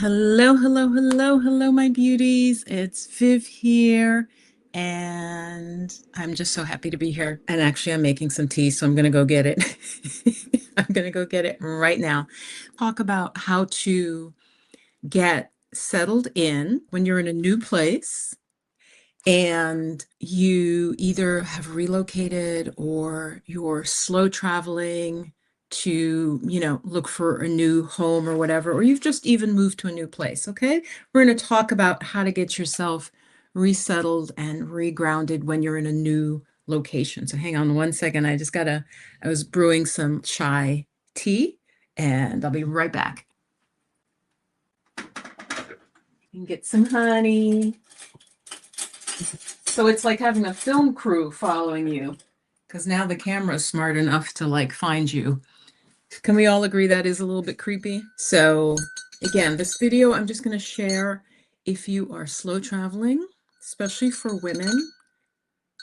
Hello, hello, hello, hello, my beauties. It's Viv here, and I'm just so happy to be here. And actually, I'm making some tea, so I'm going to go get it. I'm going to go get it right now. Talk about how to get settled in when you're in a new place and you either have relocated or you're slow traveling to, look for a new home or whatever, or you've just even moved to a new place, okay? We're going to talk about how to get yourself resettled and regrounded when you're in a new location. So hang on one second. I was brewing some chai tea and I'll be right back. You can get some honey. So it's like having a film crew following you because now the camera's smart enough to like find you. Can we all agree that is a little bit creepy? So again, this video I'm just going to share if you are slow traveling, especially for women,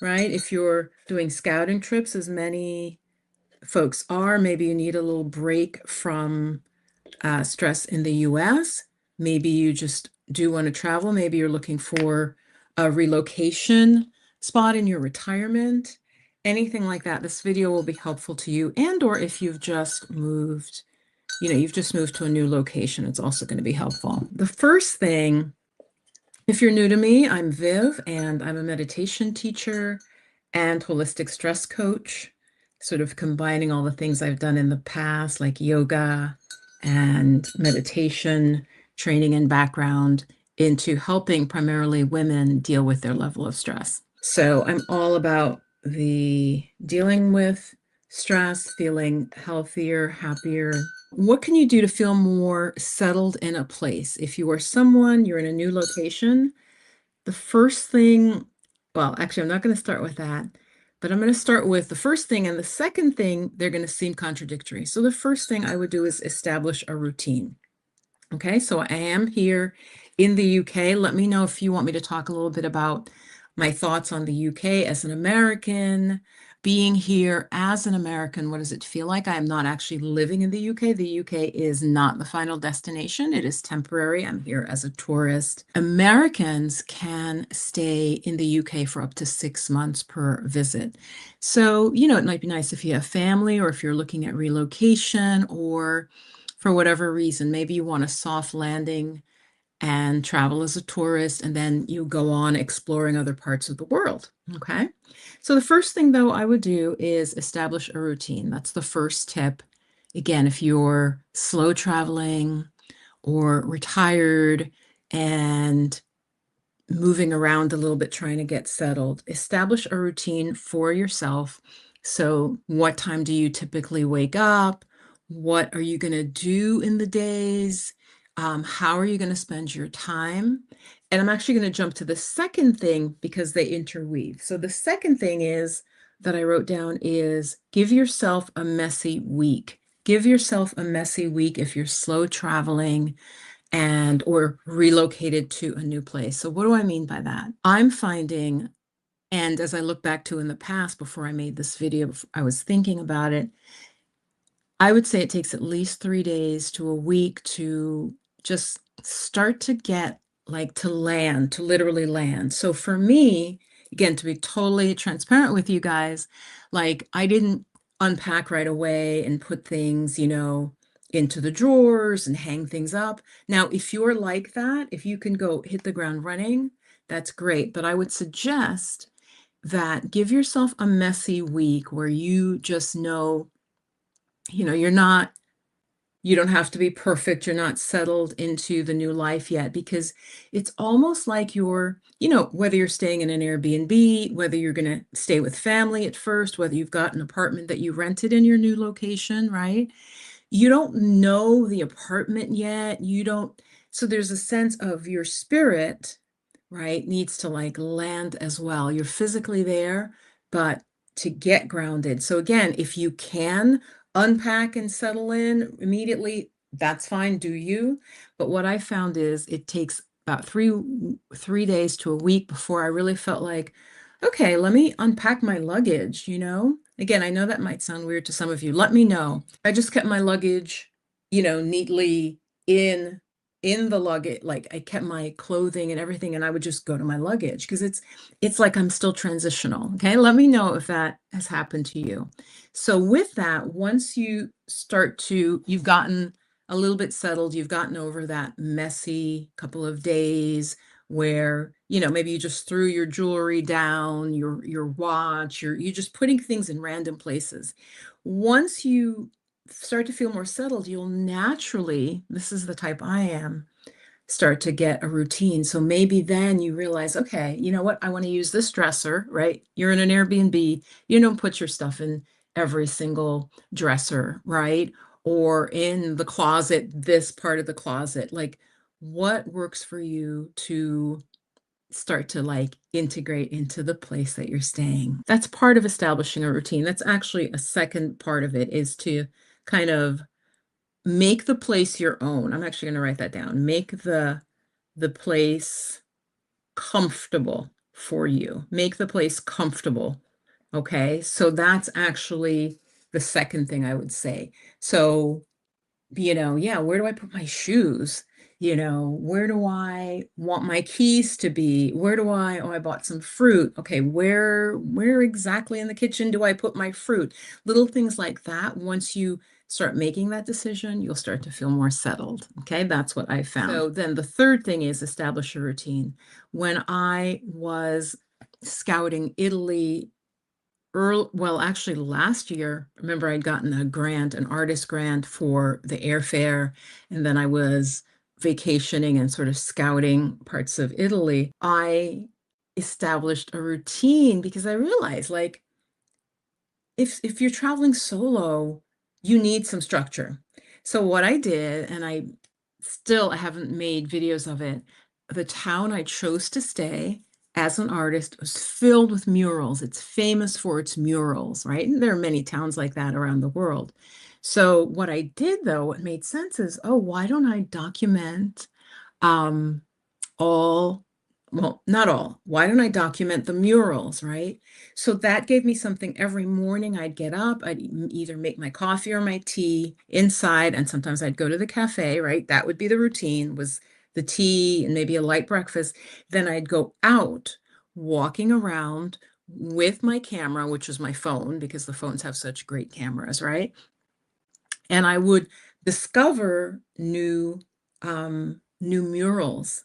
right? If you're doing scouting trips, as many folks are, maybe you need a little break from stress in the US. Maybe you just do want to travel. Maybe you're looking for a relocation spot in your retirement, anything like that. This video will be helpful to you. And or if you've just moved, you've just moved to a new location, it's also going to be helpful. The first thing, if you're new to me, I'm Viv, and I'm a meditation teacher and holistic stress coach, sort of combining all the things I've done in the past, like yoga and meditation, training and background into helping primarily women deal with their level of stress. So I'm all about the dealing with stress, feeling healthier, happier. What can you do to feel more settled in a place? If you are someone, you're in a new location, the first thing, well, actually, I'm not going to start with that, but I'm going to start with the first thing and the second thing, they're going to seem contradictory. So the first thing I would do is establish a routine. Okay, so I am here in the UK. Let me know if you want me to talk a little bit about my thoughts on the UK as an American, being here as an American. What does it feel like? I am not actually living in the UK. The UK is not the final destination. It is temporary. I'm here as a tourist. Americans can stay in the UK for up to 6 months per visit. So, it might be nice if you have family or if you're looking at relocation or for whatever reason, maybe you want a soft landing and travel as a tourist, and then you go on exploring other parts of the world. Okay. So the first thing, though, I would do is establish a routine. That's the first tip. Again, if you're slow traveling or retired and moving around a little bit, trying to get settled, establish a routine for yourself. So, what time do you typically wake up? What are you going to do in the days? How are you going to spend your time? And I'm actually going to jump to the second thing because they interweave. So, the second thing is that I wrote down is give yourself a messy week. Give yourself a messy week if you're slow traveling and or relocated to a new place. So what do I mean by that? I'm finding, and as I look back to in the past before I made this video, I was thinking about it, I would say it takes at least 3 days to a week to just start to get like to land, to literally land. So for me, again, to be totally transparent with you guys, like I didn't unpack right away and put things, into the drawers and hang things up. Now, if you're like that, if you can go hit the ground running, that's great. But I would suggest that give yourself a messy week where you just know, you don't have to be perfect. You're not settled into the new life yet because it's almost like you're, whether you're staying in an Airbnb, whether you're going to stay with family at first, whether you've got an apartment that you rented in your new location, right? You don't know the apartment yet. So there's a sense of your spirit, right, needs to like land as well. You're physically there, but to get grounded. So again, if you can unpack and settle in immediately, that's fine, do you? But what I found is it takes about three days to a week before I really felt like, okay, let me unpack my luggage. Again, I know that might sound weird to some of you. Let me know. I just kept my luggage, neatly in in the luggage, like I kept my clothing and everything, and I would just go to my luggage because it's like I'm still transitional. Okay. Let me know if that has happened to you. So with that, once you start to, you've gotten a little bit settled, you've gotten over that messy couple of days where, maybe you just threw your jewelry down, your watch, you just putting things in random places. Once you start to feel more settled, you'll naturally, this is the type I am, start to get a routine. So maybe then you realize, okay, you know what? I want to use this dresser, right? You're in an Airbnb. You don't put your stuff in every single dresser, right? Or in the closet, this part of the closet. Like, what works for you to start to like integrate into the place that you're staying? That's part of establishing a routine. That's actually a second part of it, is to kind of make the place your own. I'm actually going to write that down. Make the place comfortable for you. Make the place comfortable. Okay? So that's actually the second thing I would say. So, yeah, where do I put my shoes? Where do I want my keys to be? Oh, I bought some fruit. Okay, where exactly in the kitchen do I put my fruit? Little things like that. Once you start making that decision, you'll start to feel more settled. Okay, that's what I found. So then the third thing is establish a routine. When I was scouting Italy well, actually last year, remember I'd gotten a grant, an artist grant for the airfare, and then I was vacationing and sort of scouting parts of Italy. I established a routine because I realized, like, if you're traveling solo, you need some structure. So what I did, and I haven't made videos of it, the town I chose to stay as an artist was filled with murals. It's famous for its murals, right? And there are many towns like that around the world. So what I did, though, what made sense is, oh, why don't I document um, all, well, not all. Why don't I document the murals, right? So that gave me something. Every morning I'd get up, I'd either make my coffee or my tea inside, and sometimes I'd go to the cafe, right? That would be the routine, was the tea and maybe a light breakfast. Then I'd go out walking around with my camera, which is my phone, because the phones have such great cameras, right? And I would discover new murals.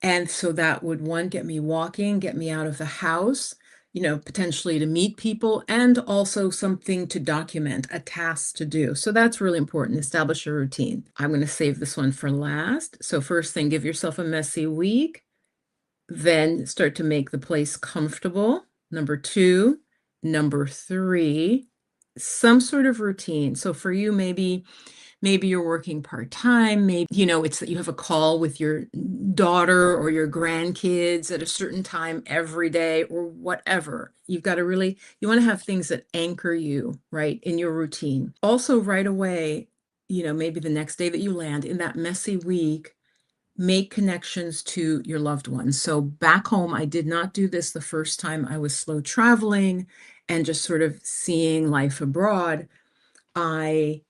And so that would, one, get me walking, get me out of the house, potentially to meet people, and also something to document, a task to do. So that's really important. Establish a routine. I'm going to save this one for last. So first thing, give yourself a messy week, then start to make the place comfortable. Number two. Number three, some sort of routine. So for you, maybe you're working part-time, maybe it's that you have a call with your daughter or your grandkids at a certain time every day, or whatever. You want to have things that anchor you, right, in your routine. Also, right away, maybe the next day that you land in that messy week, make connections to your loved ones. So back home, I did not do this the first time I was slow traveling and just sort of seeing life abroad. I,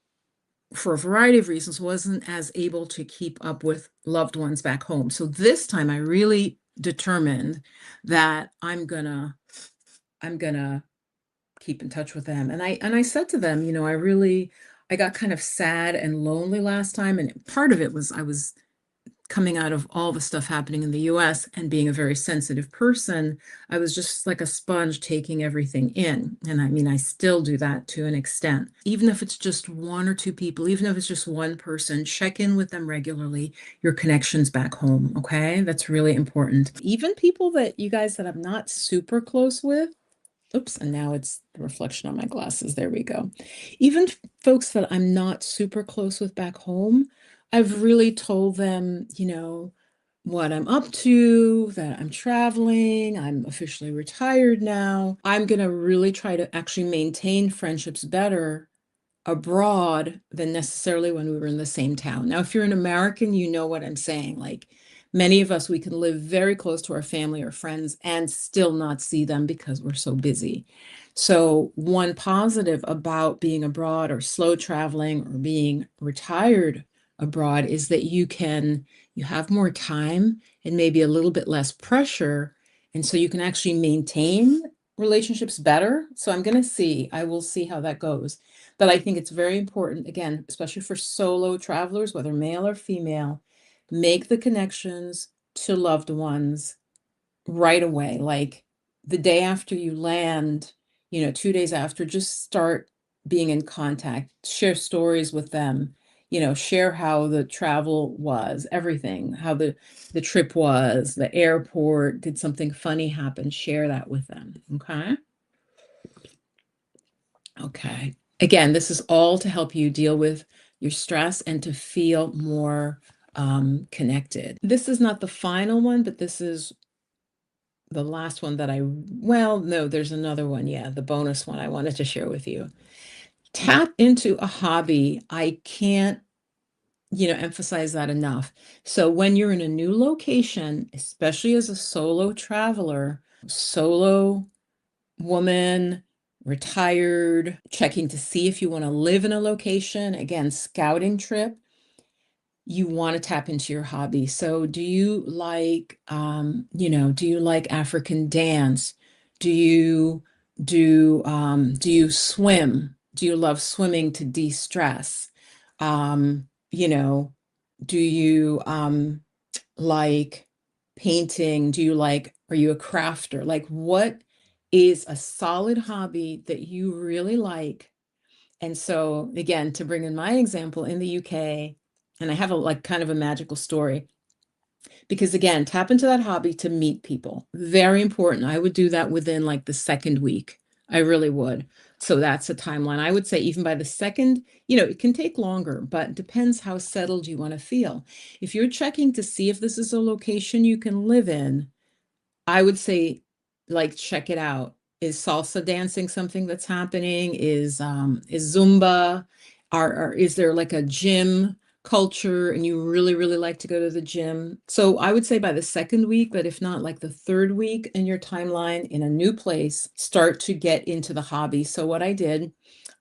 for a variety of reasons, wasn't as able to keep up with loved ones back home. So this time I really determined that I'm gonna keep in touch with them. And I said to them, I got kind of sad and lonely last time. And part of it was I was coming out of all the stuff happening in the US and being a very sensitive person. I was just like a sponge taking everything in. And I mean, I still do that to an extent. Even if it's just one or two people, even if it's just one person, check in with them regularly, your connections back home. Okay. That's really important. Even people that you guys that I'm not super close with. Oops, and now it's the reflection on my glasses. There we go. Even folks that I'm not super close with back home, I've really told them, what I'm up to, that I'm traveling, I'm officially retired now. I'm going to really try to actually maintain friendships better abroad than necessarily when we were in the same town. Now, if you're an American, you know what I'm saying. Like, many of us, we can live very close to our family or friends and still not see them because we're so busy. So one positive about being abroad or slow traveling or being retired abroad is that you have more time and maybe a little bit less pressure. And so you can actually maintain relationships better. So I will see how that goes. But I think it's very important, again, especially for solo travelers, whether male or female, make the connections to loved ones right away. Like the day after you land, 2 days after, just start being in contact, share stories with them, share how the travel was, everything, how the trip was, the airport, did something funny happen, share that with them. Okay. Okay. Again, this is all to help you deal with your stress and to feel more connected. This is not the final one, but this is the last one well, no, there's another one. Yeah, the bonus one I wanted to share with you. Tap into a hobby. I can't, emphasize that enough. So when you're in a new location, especially as a solo traveler, solo woman, retired, checking to see if you want to live in a location, again, scouting trip, you want to tap into your hobby. So do you like, do you like African dance? Do you swim? Do you love swimming to de-stress? Um, you know, do you like painting? Are you a crafter? Like, what is a solid hobby that you really like? And so, again, to bring in my example in the UK, and I have a like kind of a magical story because again, tap into that hobby to meet people. Very important. I would do that within like the second week. I really would. So that's a timeline. I would say even by the second, it can take longer, but depends how settled you want to feel. If you're checking to see if this is a location you can live in, I would say, like, check it out. Is salsa dancing something that's happening? Is Zumba? Or is there like a gym culture and you really, really like to go to the gym? So I would say by the second week, but if not, like the third week in your timeline in a new place, start to get into the hobby. So what I did,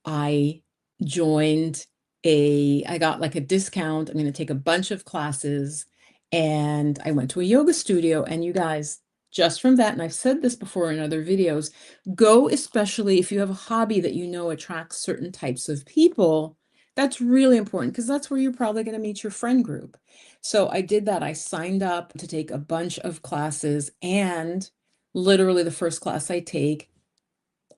I joined I got like a discount. I'm going to take a bunch of classes and I went to a yoga studio. And you guys, just from that, and I've said this before in other videos, go, especially if you have a hobby that you know attracts certain types of people. That's really important because that's where you're probably going to meet your friend group. So I did that. I signed up to take a bunch of classes, and literally the first class I take,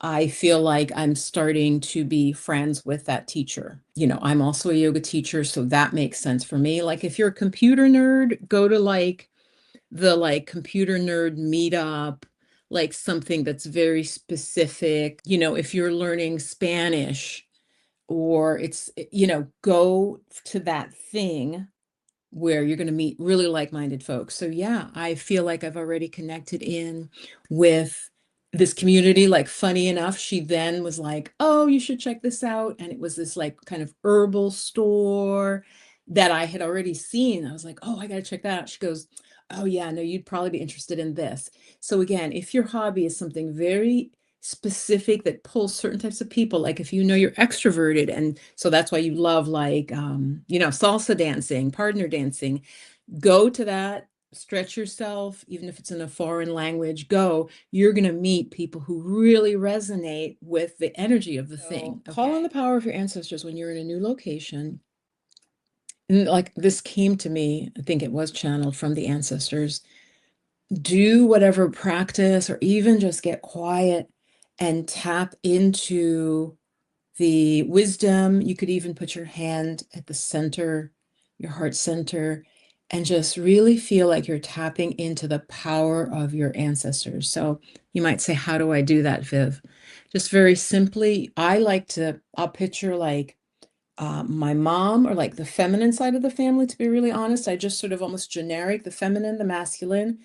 I feel like I'm starting to be friends with that teacher. I'm also a yoga teacher, so that makes sense for me. Like if you're a computer nerd, go to like the like computer nerd meetup, like something that's very specific. If you're learning Spanish or go to that thing where you're going to meet really like-minded folks. So yeah, I feel like I've already connected in with this community. Like, funny enough, she then was like, oh, you should check this out. And it was this like kind of herbal store that I had already seen. I was like, oh, I got to check that out. She goes, oh yeah, no, you'd probably be interested in this. So again, if your hobby is something very specific that pulls certain types of people, like if you're extroverted, and so that's why you love like salsa dancing, partner dancing, go to that, stretch yourself, even if it's in a foreign language, you're going to meet people who really resonate with the energy of the thing. Call on the power of your ancestors when you're in a new location. And like this came to me, I think it was channeled from the ancestors. Do whatever practice or even just get quiet and tap into the wisdom. You could even put your hand at the center, your heart center, and just really feel like you're tapping into the power of your ancestors. So you might say, how do I do that, Viv? Just very simply, I'll picture like my mom, or like the feminine side of the family, to be really honest. I just sort of almost generic, the feminine, the masculine.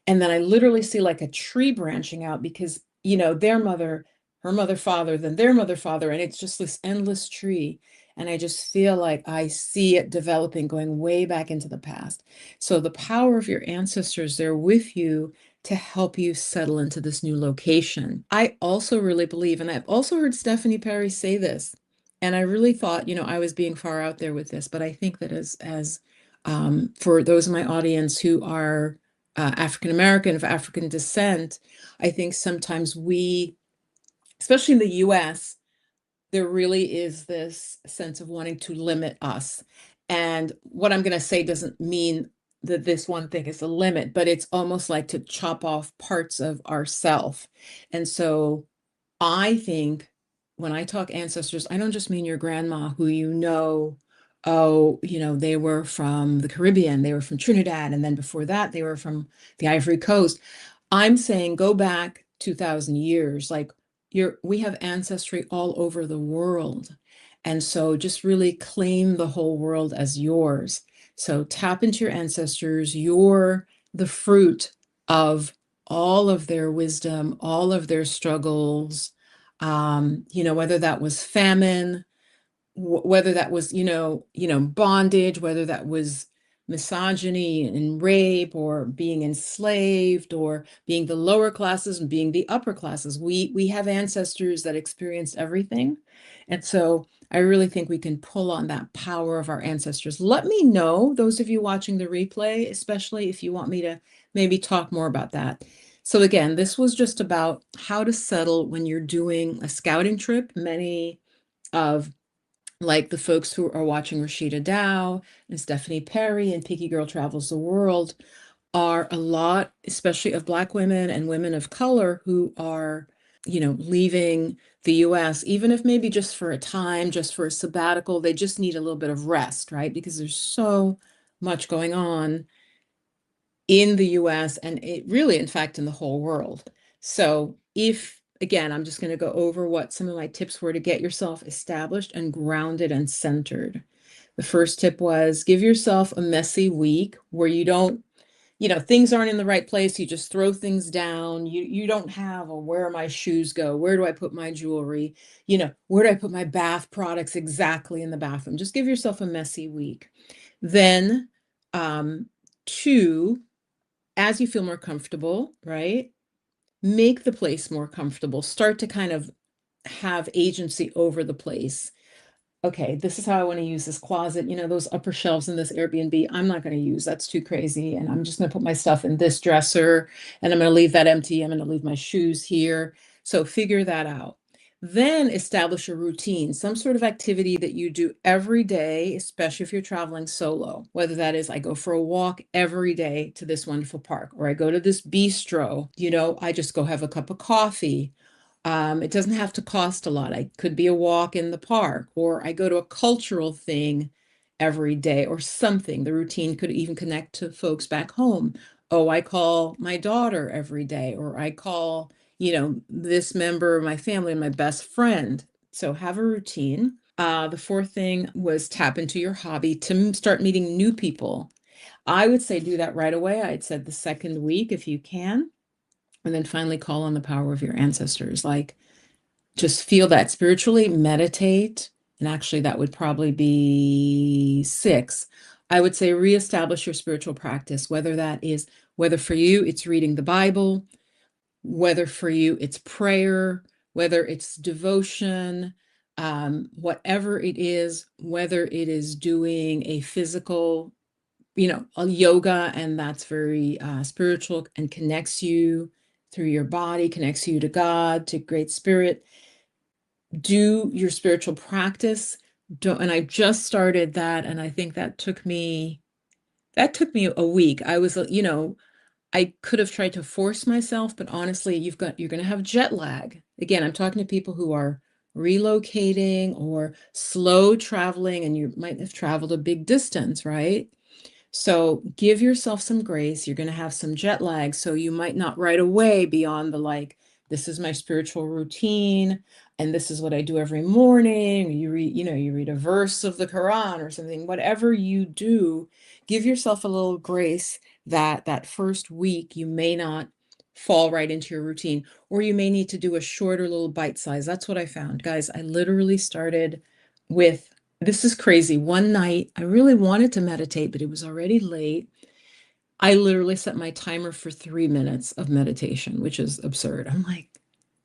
And then I literally see like a tree branching out because, their mother, her mother, father, then their mother, father. And it's just this endless tree. And I just feel like I see it developing, going way back into the past. So the power of your ancestors, they're with you to help you settle into this new location. I also really believe, and I've also heard Stephanie Perry say this, And I really thought, I was being far out there with this, but I think that as for those in my audience who are African American, of African descent, I think sometimes we, especially in the US, there really is this sense of wanting to limit us. And what I'm going to say doesn't mean that this one thing is a limit, but it's almost like to chop off parts of ourself. And so I think when I talk ancestors, I don't just mean your grandma who oh, they were from the Caribbean, they were from Trinidad, and then before that, they were from the Ivory Coast. I'm saying go back 2000 years. Like we have ancestry all over the world. And so just really claim the whole world as yours. So tap into your ancestors. You're the fruit of all of their wisdom, all of their struggles, whether that was famine, whether that was bondage, whether that was misogyny and rape, or being enslaved, or being the lower classes and being the upper classes. We have ancestors that experienced everything. And so I really think we can pull on that power of our ancestors. Let me know, those of you watching the replay, especially if you want me to maybe talk more about that. So again, this was just about how to settle when you're doing a scouting trip. Many of like the folks who are watching Rashida Dow and Stephanie Perry and Pinky Girl Travels the World are a lot, especially of Black women and women of color who are, leaving the US, even if maybe just for a time, just for a sabbatical, they just need a little bit of rest, right? Because there's so much going on in the US and it really, in fact, in the whole world. So again, I'm just going to go over what some of my tips were to get yourself established and grounded and centered. The first tip was give yourself a messy week where you don't, things aren't in the right place. You just throw things down. You don't have a where my shoes go? Where do I put my jewelry? Where do I put my bath products exactly in the bathroom? Just give yourself a messy week. Then, two, as you feel more comfortable, right? Make the place more comfortable. Start to kind of have agency over the place. Okay, this is how I want to use this closet. Those upper shelves in this Airbnb, I'm not going to use. That's too crazy. And I'm just going to put my stuff in this dresser and I'm going to leave that empty. I'm going to leave my shoes here. So figure that out. Then establish a routine, some sort of activity that you do every day, especially if you're traveling solo, whether that is I go for a walk every day to this wonderful park, or I go to this bistro, I just go have a cup of coffee. It doesn't have to cost a lot. I could be a walk in the park, or I go to a cultural thing every day or something. The routine could even connect to folks back home. Oh, I call my daughter every day, or I call, this member of my family and my best friend. So have a routine. The fourth thing was tap into your hobby to start meeting new people. I would say do that right away. I'd said the second week if you can. And then finally call on the power of your ancestors. Like just feel that spiritually, meditate. And actually, that would probably be six. I would say reestablish your spiritual practice, whether for you it's reading the Bible, whether for you it's prayer, whether it's devotion, whatever it is, whether it is doing a physical, a yoga, and that's very spiritual and connects you through your body, connects you to God, to Great Spirit. Do your spiritual practice. And I just started that, and I think that took me a week. I was, I could have tried to force myself, but honestly, you're going to have jet lag. Again, I'm talking to people who are relocating or slow traveling, and you might have traveled a big distance, right? So give yourself some grace. You're going to have some jet lag. So you might not right away be on the like, this is my spiritual routine and this is what I do every morning. You read a verse of the Quran or something. Whatever you do, give yourself a little grace that first week you may not fall right into your routine, or you may need to do a shorter little bite size. That's what I found. Guys, I literally started with, this is crazy. One night, I really wanted to meditate, but it was already late. I literally set my timer for 3 minutes of meditation, which is absurd. I'm like,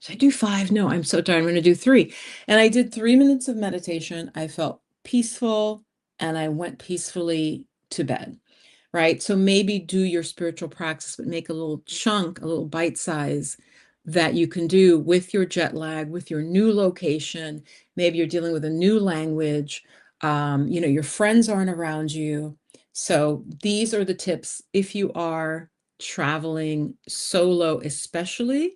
Should I do 5? No, I'm so tired. I'm going to do 3. And I did 3 minutes of meditation. I felt peaceful and I went peacefully to bed. Right? So maybe do your spiritual practice, but make a little chunk, a little bite size that you can do with your jet lag, with your new location. Maybe you're dealing with a new language. Your friends aren't around you. So these are the tips if you are traveling solo, especially